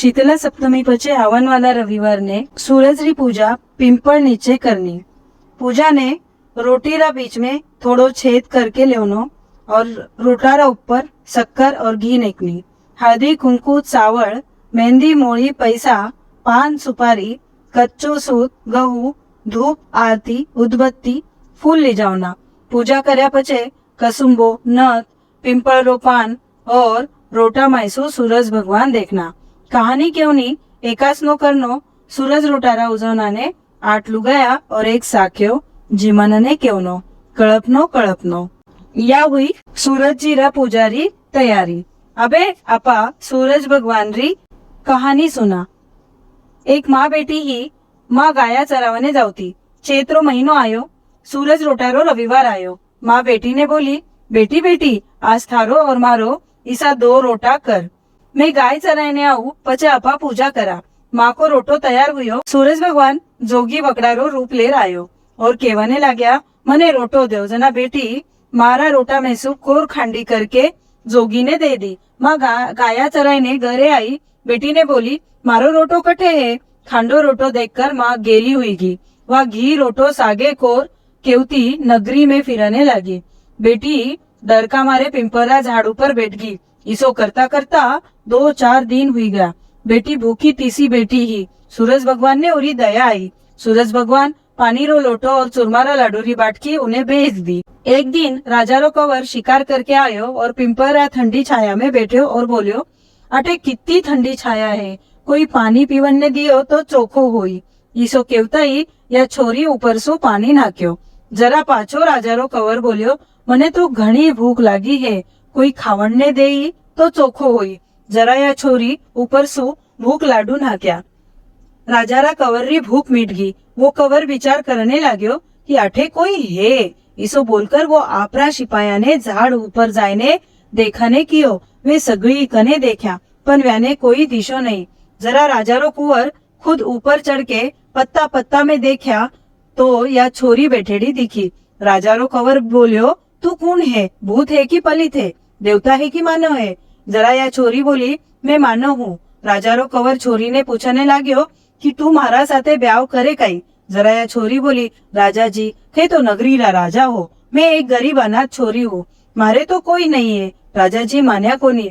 शीतला सप्तमी पचे आवन वाला रविवार ने सूरज री पूजा पिंपल नीचे करनी। पूजा ने रोटीरा बीच में थोड़ो छेद करके लेवनो और रोटारा ऊपर शक्कर और घी नेकनी। हल्दी कुंकू चावल मेहंदी मोड़ी पैसा पान सुपारी कच्चो सूत गहू धूप आरती उदबत्ती फूल ले जावना। पूजा कर्या पछे कसुंबो नथ पिंपल रो पान और रोटा मायसो सूरज भगवान देखना। कहानी केवनी एकाच नो करनो सूरज रोटारा उजवनाने आटलू गया और एक साख्यो जीमनने केवनो कळपनो या हुई सूरज जी रा पुजारी तैयारी। अबे आपा सूरज भगवान री कहानी सुना। एक माँ बेटी ही माँ गाया चरावने जावती। चैत्रो महीनो आयो, सूरज रोटारो रविवार आयो। माँ बेटी ने बोली, बेटी बेटी आज थारो और मारो ईसा 2 रोटा कर। मैं गाय चराने आऊ पचे आपा पूजा करा। माँ को रोटो तैयार हुयो। सूरज भगवान जोगी बकड़ारो रूप लेर आयो और केवने लाग्या, मने रोटो देव जना बेटी। मारा रोटा में से कोर खांडी करके जोगी ने दे दी। माँ गाया चराने घरे आई। बेटी ने बोली, मारो रोटो कटे है। खांडो रोटो देखकर माँ गेली हुई गी। वह घी रोटो सागे कोर केवती नगरी में फिरने लगी। बेटी डर का मारे पिंपरा झाड़ू पर बैठ गई। इसो करता करता 2-4 दिन हुई गया। बेटी भूखी तीसी बेटी ही। सूरज भगवान ने उरी दया आई। सूरज भगवान पानी रो लोटो और चुरमारा लाडूरी बाटकी उन्हें भेज दी। एक दिन राजा रो कवर शिकार करके आयो और पिंपरा ठंडी छाया में बैठो और बोलियो, अटे कितनी ठंडी छाया है, कोई पानी पीवन ने दियो तो चोखो होई। ईसो केवता ही या छोरी ऊपर सो पानी नाख्यो। जरा पाछो राजा रो कवर बोलियो, मने तो घणी भूख लागी है, कोई खावण ने देई तो चोखो होई। जरा या छोरी ऊपर सो भूख लाडू नाख्या। राजा रा कवर री भूख मिट गई। वो कवर विचार करने लाग्यो कि अठे कोई है। इसो बोलकर वो आपरा सिपाया ने झाड़ ऊपर जायने देखने कियो। वे सगळी कने देखा पण व्याने कोई दिशो नहीं। जरा राजा रो कुंवर खुद ऊपर चढ़ के पत्ता पत्ता में देखा तो या छोरी बैठेड़ी दिखी। राजा रो कवर बोलियो, तू कौन है, भूत है कि पलित है, देवता है कि मानव है। जरा या छोरी बोली, मैं मानव हूँ। राजा रो कवर छोरी ने पूछने लाग्यो कि तू मारा साथे ब्याव करे कई। जरा या छोरी बोली, राजा जी थे तो नगरी रा राजा हो, मैं एक गरीब अनाथ छोरी हूँ, मारे तो कोई नहीं है। राजा जी मान्या कोनी।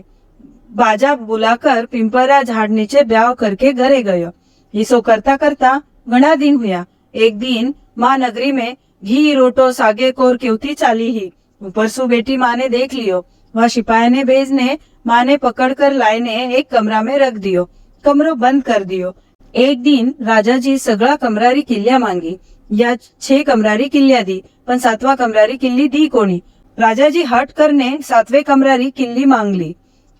बाजा बुलाकर पिंपरा झाड़ नीचे ब्याव करके घरे गयो। इसो करता करता घना दिन हुआ। एक दिन माँ नगरी में घी रोटो सागे कोर केवती चाली ही। ऊपर सु बेटी माँ ने देख लियो। वह सिपाही ने भेजने माँ ने पकड़ कर लाइने एक कमरा में रख दियो। कमरो बंद कर दियो। एक दिन राजा जी सगळा कमरारी किल्ल्या मांगी। या 6 कमरारी किल्ल्या दी, पण 7वा कमरारी किल्ली दी कोणी। राजा जी हट करने 7वें कमरारी किल्ली मांग ली।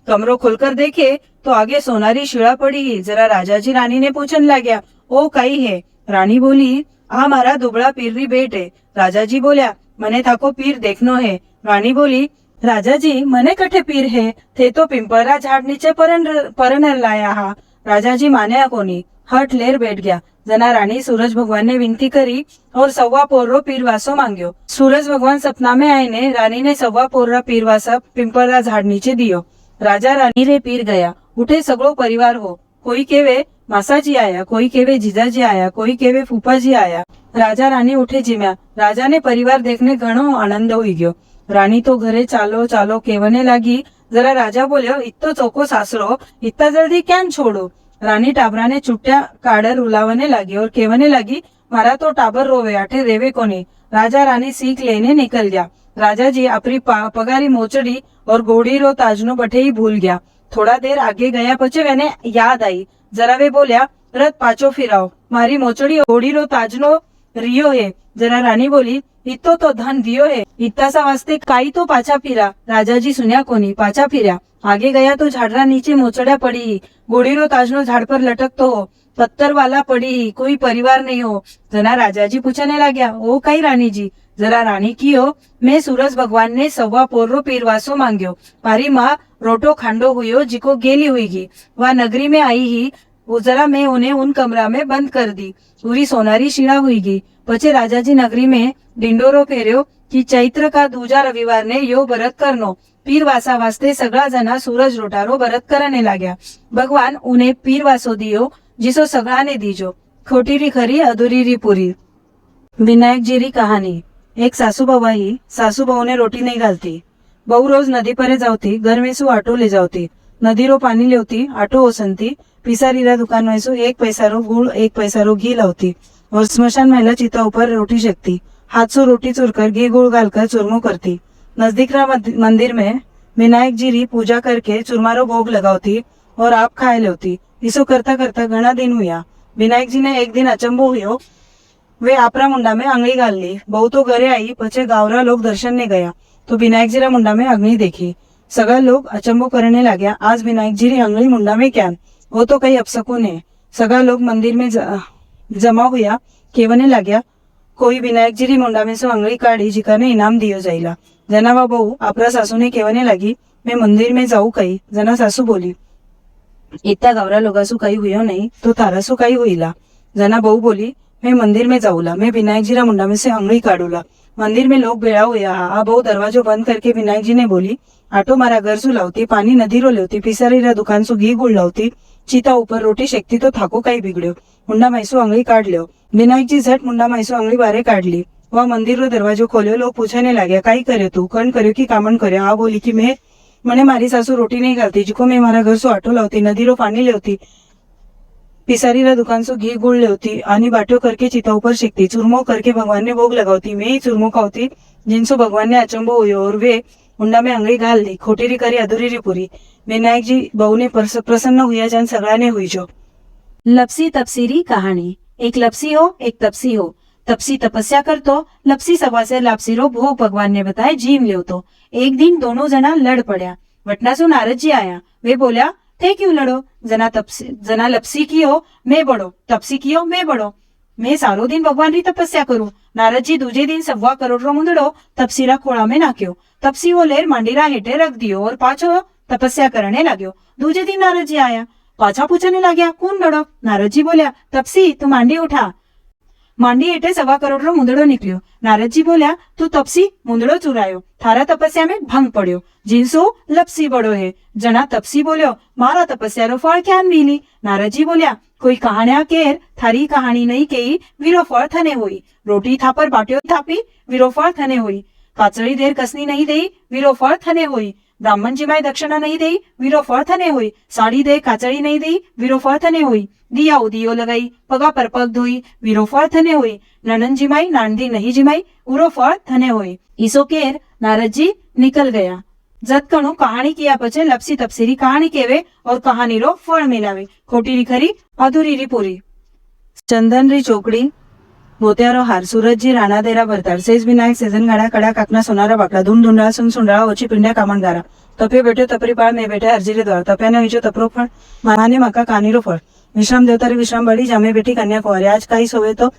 कमरो खोलकर देखे तो आगे सोनारी शिळा पड़ी। जरा राजा जी रानी ने पूछन लाग्या, ओ काई है। रानी बोली, आ मारा दुबळा पीर री बेट है। राजा जी बोल्या, मने थाको पीर देखनो है। रानी बोली, राजा जी मने कठे पीर है, थे तो पिंपरा झाड़ नीचे परनर लाया हा। राजा जी मान्या कोनी, हट लेर बैठ गया। जना रानी सूरज भगवान ने विनती करी और 1.25 पोरो पीरवासो मांग्यो। सूरज भगवान सपना में आए ने रानी ने 1.25 पोरा पीरवासा पिंपरा झाड़ नीचे दियो। राजा रानी रे पीर गया। उठे सगळो परिवार हो। कोई केवे मासाजी आया, कोई केवे जीजाजी आया, कोई केवे फूफाजी आया। राजा रानी उठे जीम्या। राजा ने परिवार देखने घणो आनंद हुई गयो। रानी तो घरे चालो चालो केवने लागी। जरा राजा बोल्यो, इत्तो चोको सासरो, इतना जल्दी केम छोड़ो। रानी टाबरा ने चुट्या काडर उलावने लगी और केवने लगी, मारा तो टाबर रोवे, आठे रेवे कोनी। राजा रानी सीख लेने निकल गया। राजा जी अपनी पगारी मोचड़ी और घोड़ी रो ताजनो बठे ही भूल गया। थोड़ा देर आगे गया पछे वेने याद आई। जरा वे बोल्या, रथ पाछो फिराओ, मारी मोचड़ी घोड़ी रो ताजनो रियो है। जरा रानी बोली, इतो तो धन दियो है, इत्तासा वास्ते काई तो पाछा फिरा। राजा जी सुन्या कोनी, पाछा फिरा। आगे गया तो झाड़रा नीचे मोचड़ा पड़ी ही। घोड़ी रो ताजनो झाड़ पर लटकतो हो, पत्थर वाला पड़ी ही, कोई परिवार नहीं हो। जना राजा जी पूछने लाग्या, ओ काई रानी जी। जरा रानी की हो, मैं सूरज भगवान ने 1.25 पोरो पीरवासो मांग्यो। मारी माँ रोटो खांडो हुयो जिको गेली हुईगी। वह नगरी में आई ही, वो जरा मैं उन्हें उन कमरा में बंद कर दी। पूरी सोनारी शिड़ा हुईगी। पछे राजा जी नगरी में डिंडोरो फेर्यो कि चैत्र का दूजा रविवार ने यो व्रत करनो। પીર વાસા વાસ્તે સગળા જણા સૂરજ રોટારો બરત કરને લાગ્યા. ભગવાન ઉને પીર વાસો દિયો જીસો સગળાને દીજો. ખોટી રી ખરી અધૂરી રી પૂરી. વિનાયકજી રી કહાની. એક સાસુ બહુ સાસુ બહુને રોટી નહીં ગાલતી. બહુ રોજ નદી પરે જાવતી, ઘર में શું આટો ले जावती. નદીરો પાણી લેવતી, આટો ઓસનતી, પિસારીરા દુકાન में શું 1 પૈસારો ગુળ 1 પૈસારો ઘી લાવતી और स्मशान महिला चिता ऊपर रोटी सेकती. हाथ से रोटी चुरकर घी गुड़ डालकर चूरमो करती. नजदीकरा मंदिर में विनायक जी री पूजा करके चुरमारो भोग लगावती और आप खाए लेवती. इसो करता करता घना दिन हुआ. विनायक जी ने एक दिन अचंबो हुयो. वे आपरा मुंडा में आंगળી गाल ली. बहू तो घरे आई, पछे गावरा लोग दर्शन ने गया तो विनायक जी रा मुंडा में आंगળી देखी. सगा लोग अचंबो करने लग्या. आज विनायक जी री आंगળી मुंडा में क्या? वो तो कई अपशकुन है. सगा लोग मंदिर में जमा हुआ. केवने लाग्या कोई विनायक जी री मुंडा में से आंगળી काढ़ी जिकाने इनाम दियो जाइला. जनावा बहू आपरा सासू ने केवने लगी मैं मंदिर में जाऊं कही. जना सासू बोली इतना गावरा लोगासू कई हुयो नहीं तो तारासू कई हुईला. जना बहू बोली मैं मंदिर में जाऊला. मैं विनायक जी रा मुंडा में से आंगળી काढ़ूला. मंदिर में लोग भेड़ा हुआ. आ बहू दरवाजो बंद करके विनायक जी ने बोली आटो मारा घर सु लावती, पानी नदीरो लेवती, पिसारी रा दुकान सु घी गुड़ लावती, चीता ऊपर रोटी शेकती तो थाको कई बिगड़्यो. मुंडा मायसू आंगળી काढ़ ल्यो. विनायक जी झट मुंडा मायसू आंगળી बारे काढ़ ली. वह मंदिर रो दरवाजो खोल्यो. लोग पूछने लाग्या कई कर्यो तू, कण कर्यो की कामण कर्यो. आ बोली कि मैं मने मारी सासू रोटी नहीं घालती, जिको मैं मारा घर सु आटो लावती, नदीरो पानी लेवती, पिसारी रा दुकान सु घी गुड़ लेवती आणि बाटो करके चिता ऊपर शेकती, चूरमो करके भगवान ने भोग लगावती. मैं ही चूरमो खावती जिनसो भगवान ने अचंबो हुयो और वे मुंडा में आंगળી घाल दी. खोटी री करी अधूरी री पूरी. विनायक जी बहू ने प्रसन्न हुआ जन सगळाने हुई जो. लपसी तपसीरी कहानी. एक लपसी हो एक तपसी हो. तपसी तपस्या करतो, लपसी सवासे लापसीरो भोग भगवान ने बताए जीव लेवतो. एक दिन दोनों जना लड़ पड़ा. वटनासु नारद जी आया. वे बोल्या थे क्यों लड़ो? जना लपसी की हो मैं बड़ो, तपसी की हो मैं बड़ो. मैं सारो दिन भगवान री तपस्या करूं. नारद जी दूजे दिन 1.25 करोड़ रो मुंदड़ो तपसीरा खोड़ा में नाख्यो. तपसी वो लेर मांडीरा हेठे रख दियो और पाछो तपस्या करने लाग्यो. दूजे दिन नारद जी आया. पाछा पूछने लाग्या कौन लड़ो? नारद जी बोल्या तपसी तू मांडी उठा. मांडी हेठे 1.25 करोड़ रो मुंदड़ो निकलियो. नारद जी बोल्या तू तपसी मुंदड़ो चुरायो, थारा तपस्या में भंग पड़्यो, जिनसो लपसी बड़ो है. जना तपसी बोल्यो मारा तपस्या रो फळ क्यान मिली? नारद जी बोल्या कोई कहाण्या केर थारी कहानी नहीं कही वीरो फळ थने होई. रोटी थापर बाट्यो थापी वीरो फळ थने होई. काचड़ी देर कसनी नहीं दई वीरो फळ थने होई. ब्राह्मण जी माय दक्षिणा नहीं दई वीरो फळ थने होई. साड़ी दे काचड़ी नहीं दई वीरो फळ थने होई. दिया उदियो लगाई पगा पर पग धोई वीरो फळ थने होई. ननन जी माई नांदी नहीं जिमाई उरो फळ थने होई. ईसो केर नारद जी निकल गया. जत कणु कहानी किया पछे लपसी तपसीरी कहानी केवे और कहानी रो फळ मिलावे. खोटी री खरी अधूरी री पूरी. चंदन री चोकड़ी मोत्यारो हार सूरजजी राणा देरा भरतार सेज विनायक सेजन गाड़ा कड़ा काकना सोनारा बाकड़ा धूम धुंडा सुन सुंडा ओची पिंड्या कामणगारा. तपे बेटे तपरी पाळ ने बेटे हरजिरे द्वार. तप्याने विचो तपरो फळ माने माका कानीरो फळ. विश्राम देवतारी विश्राम बाड़ी जामे बेटी कन्या कुंवारी. आज काही सोवे तो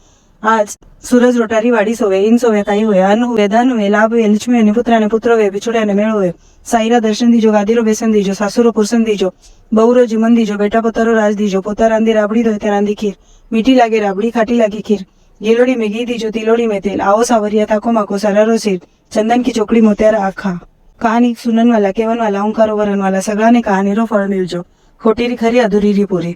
आज सूरज रोटारी वाड़ी सोवे. इन सोवे काही हुए अन्न हुए धन हुए लाभ हुए लक्ष्मी हुए पुत्राने पुत्र हुए बिछुड़्याने मेळ हुए. साईरा दर्शन दीजो गादीरो बेसन दीजो सासुरो पुरसन दीजो बहुरो जीवन दीजो बेटा पोतारो राज दीजो. पोता रांधी राबड़ी धोते रांधी खीर. मीठी लागे राबड़ी खाटी लागे खीर. गिलोड़ी में घी दीजो तिलोड़ी में तेल. आओ सावरिया ताको माको सरारो सिर. चंदन की चोकड़ी मोत्यारा आखा. कहानी सुनन वाला केवन वाला ओंकारो वरन वाला सगळाने कहानी रो फळ मिलजो. खोटी री खरी अधूरी री पूरी.